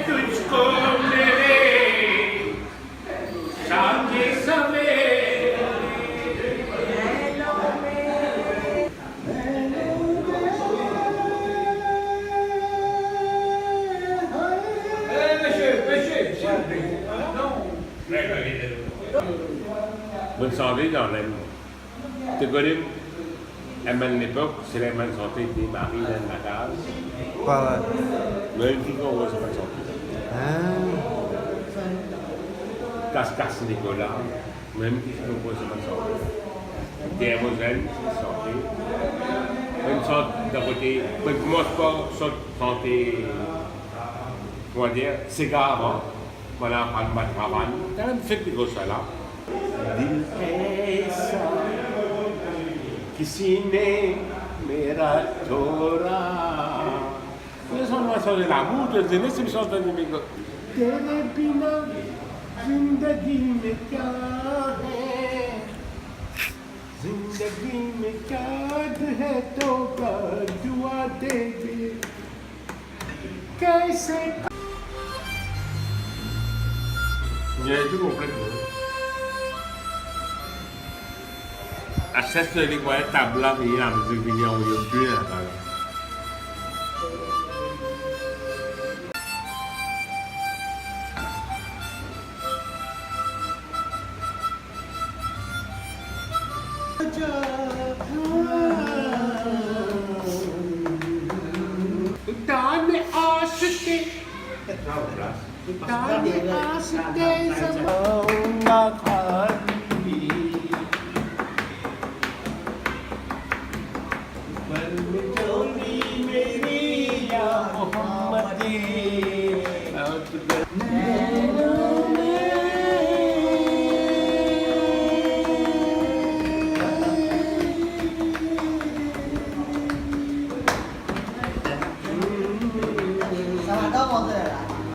तुझको मेरे शादी सवेरे Bonne santé dans l'aime. Tu connais, à mon époque, c'est la bonne santé des maris dans la case. Ouais. Même si on voit sa bonne santé. Casse Nicolas, même si on voit sa bonne santé. Des Roselles, santé. Une sorte de côté, moi je pas sorte santé, comment dire, cigare avant. Voilà, pas de travail. T'as même fait des gros là. दिल ऐसा किसी ने मेरा छोड़ा ये सुनना चाहिए लागू तो जिन्हें से भी सोचता नहीं मेरे को तेरे बिना जिंदगी में क्या है जिंदगी में क्या है तो दुआ दे दे कैसे ये जो completo accesso di quella tabla mia, mi veniamo io più in Natale. Dane aşıkı Dane aşıkı zamanla kalbi Jolie मेरी या मोहम्मदी